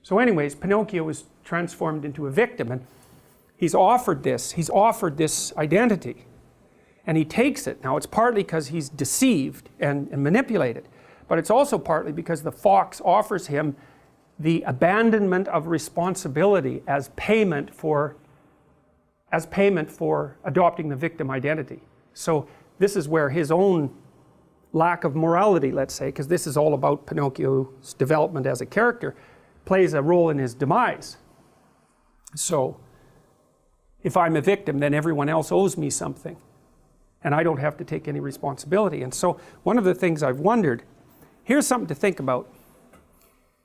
So anyways, Pinocchio is transformed into a victim, and he's offered this identity, and he takes it. Now it's partly because he's deceived and manipulated, but it's also partly because the fox offers him the abandonment of responsibility as payment for adopting the victim identity. So this is where his own lack of morality, let's say, because this is all about Pinocchio's development as a character, plays a role in his demise. So if I'm a victim, then everyone else owes me something, and I don't have to take any responsibility. And so one of the things I've wondered, here's something to think about.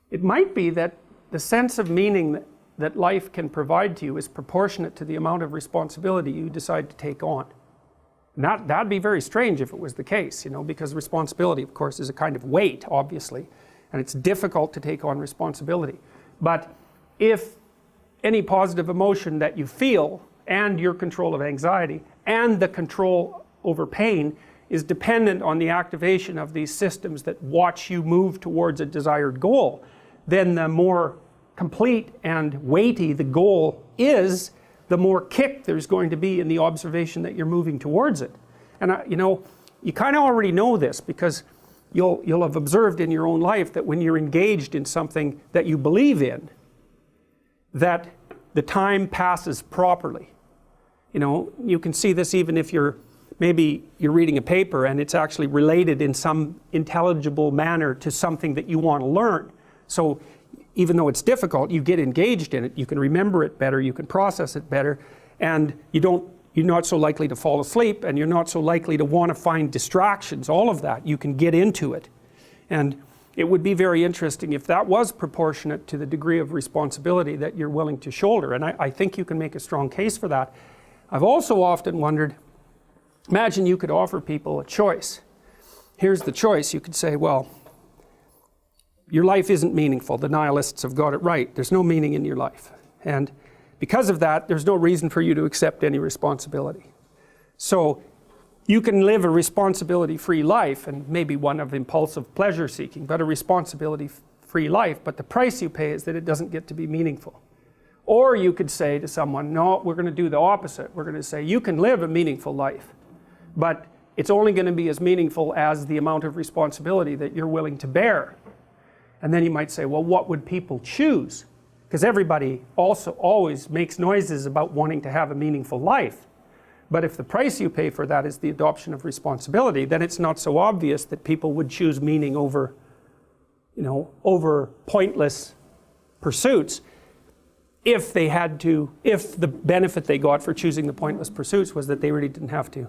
It might be that the sense of meaning that life can provide to you is proportionate to the amount of responsibility you decide to take on. That'd be very strange if it was the case, you know, because responsibility, of course, is a kind of weight, obviously, and it's difficult to take on responsibility. But if any positive emotion that you feel, and your control of anxiety, and the control over pain, is dependent on the activation of these systems that watch you move towards a desired goal, then the more complete and weighty the goal is, the more kick there's going to be in the observation that you're moving towards it. And you know, you kind of already know this, because you'll have observed in your own life that when you're engaged in something that you believe in, that the time passes properly. You know, you can see this even if maybe you're reading a paper and it's actually related in some intelligible manner to something that you want to learn. So even though it's difficult, you get engaged in it, you can remember it better, you can process it better, and you're not so likely to fall asleep, and you're not so likely to want to find distractions. All of that, you can get into it. And it would be very interesting if that was proportionate to the degree of responsibility that you're willing to shoulder, and I think you can make a strong case for that. I've also often wondered, imagine you could offer people a choice. Here's the choice. You could say, well, your life isn't meaningful. The nihilists have got it right. There's no meaning in your life. And because of that, there's no reason for you to accept any responsibility. So you can live a responsibility-free life, and maybe one of impulsive pleasure-seeking, but a responsibility-free life, but the price you pay is that it doesn't get to be meaningful. Or you could say to someone, no, we're going to do the opposite. We're going to say, you can live a meaningful life, but it's only going to be as meaningful as the amount of responsibility that you're willing to bear. And then you might say, well, what would people choose? Because everybody also always makes noises about wanting to have a meaningful life. But if the price you pay for that is the adoption of responsibility, then it's not so obvious that people would choose meaning over, you know, over pointless pursuits, if the benefit they got for choosing the pointless pursuits was that they really didn't have to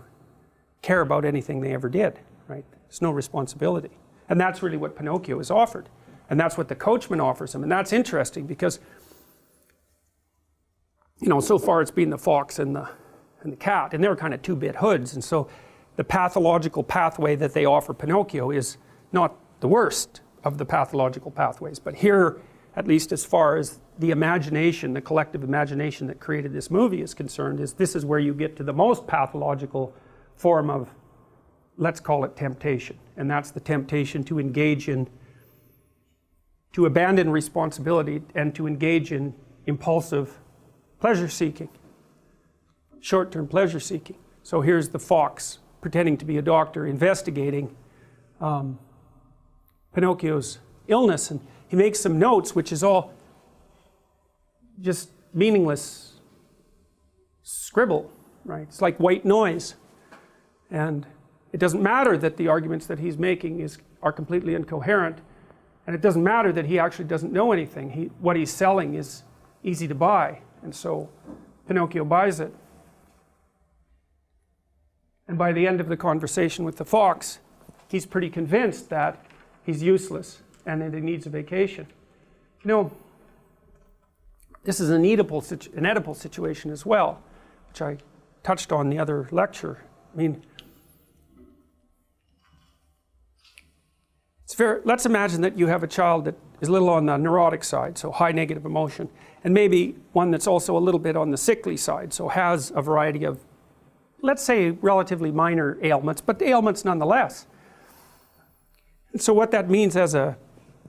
care about anything they ever did, right? There's no responsibility. And that's really what Pinocchio is offered. And that's what the coachman offers him. And that's interesting because, you know, so far it's been the fox and the cat, and they're kind of two-bit hoods. And so the pathological pathway that they offer Pinocchio is not the worst of the pathological pathways. But here, at least as far as the imagination, the collective imagination that created this movie is concerned, this is where you get to the most pathological form of, let's call it temptation. And that's the temptation to engage in, to abandon responsibility and to engage in impulsive pleasure seeking, short-term pleasure seeking. So here's the fox pretending to be a doctor investigating Pinocchio's illness, and he makes some notes which is all just meaningless scribble, right? It's like white noise, and it doesn't matter that the arguments that he's making are completely incoherent. And it doesn't matter that he actually doesn't know anything. What he's selling is easy to buy. And so Pinocchio buys it. And by the end of the conversation with the fox, he's pretty convinced that he's useless and that he needs a vacation. You know, this is an Oedipal situation as well, which I touched on in the other lecture. I mean, let's imagine that you have a child that is a little on the neurotic side, so high negative emotion, and maybe one that's also a little bit on the sickly side, so has a variety of, let's say, relatively minor ailments, but ailments nonetheless. And so what that means as a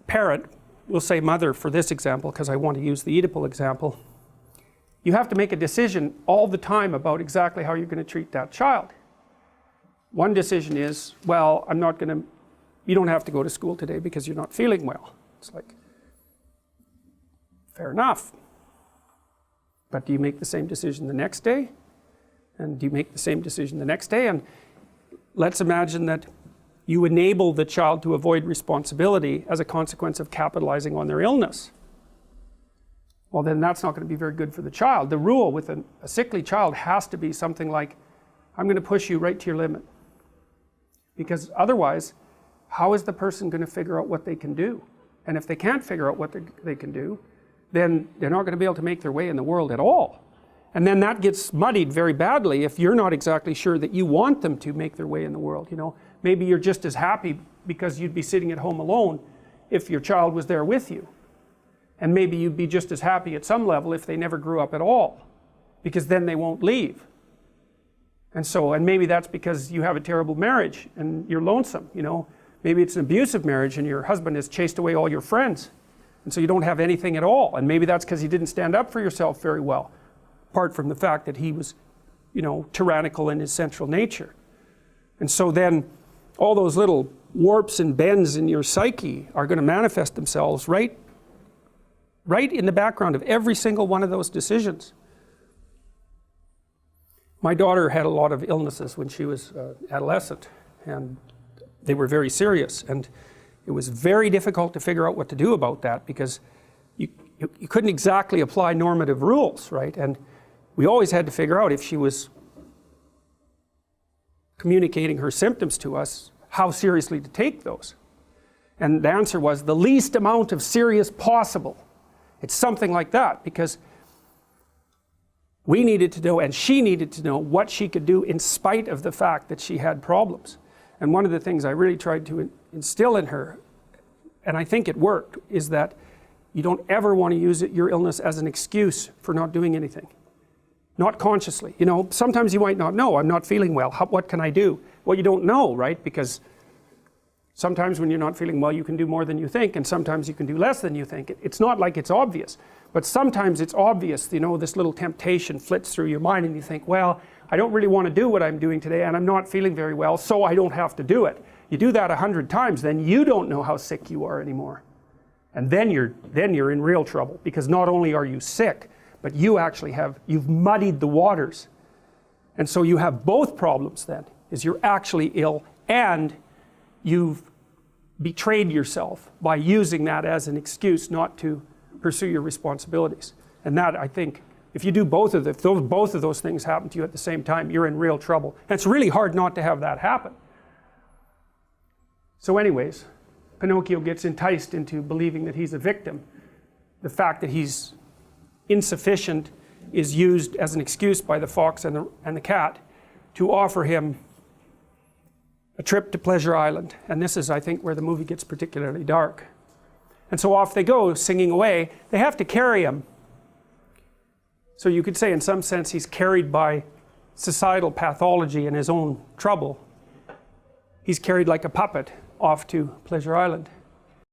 parent we'll say mother for this example because I want to use the Oedipal example, you have to make a decision all the time about exactly how you're going to treat that child. One decision is, well, I'm not going to, you don't have to go to school today because you're not feeling well. It's like, fair enough. But do you make the same decision the next day? And do you make the same decision the next day? And let's imagine that you enable the child to avoid responsibility as a consequence of capitalizing on their illness. Well, then that's not going to be very good for the child. The rule with a sickly child has to be something like, I'm going to push you right to your limit. Because otherwise, how is the person going to figure out what they can do? And if they can't figure out what they can do, then they're not going to be able to make their way in the world at all. And then that gets muddied very badly if you're not exactly sure that you want them to make their way in the world. You know, maybe you're just as happy because you'd be sitting at home alone if your child was there with you. And maybe you'd be just as happy at some level if they never grew up at all, because then they won't leave. And so, and maybe that's because you have a terrible marriage and you're lonesome, you know. Maybe it's an abusive marriage and your husband has chased away all your friends. And so you don't have anything at all. And maybe that's because you didn't stand up for yourself very well, apart from the fact that he was, you know, tyrannical in his central nature. And so then all those little warps and bends in your psyche are going to manifest themselves right in the background of every single one of those decisions. My daughter had a lot of illnesses when she was adolescent, and they were very serious, and it was very difficult to figure out what to do about that, because you couldn't exactly apply normative rules, right? And we always had to figure out, if she was communicating her symptoms to us, how seriously to take those. And the answer was the least amount of serious possible. It's something like that, because we needed to know, and she needed to know, what she could do in spite of the fact that she had problems. And one of the things I really tried to instill in her, and I think it worked, is that you don't ever want to use your illness as an excuse for not doing anything. Not consciously. You know, sometimes you might not know, I'm not feeling well, what can I do? Well, you don't know, right? Because sometimes when you're not feeling well, you can do more than you think, and sometimes you can do less than you think. It's not like it's obvious, but sometimes it's obvious, you know, this little temptation flits through your mind and you think, well, I don't really want to do what I'm doing today and I'm not feeling very well, so I don't have to do it. You do that 100 times, then you don't know how sick you are anymore. And then you're in real trouble, because not only are you sick, but you've muddied the waters. And so you have both problems then, is you're actually ill and you've betrayed yourself by using that as an excuse not to pursue your responsibilities. And that, I think, if you do both of those things happen to you at the same time, you're in real trouble. And it's really hard not to have that happen. So anyways, Pinocchio gets enticed into believing that he's a victim. The fact that he's insufficient is used as an excuse by the fox and the cat to offer him a trip to Pleasure Island. And this is, I think, where the movie gets particularly dark. And so off they go, singing away. They have to carry him. So you could say, in some sense, he's carried by societal pathology and his own trouble. He's carried like a puppet off to Pleasure Island.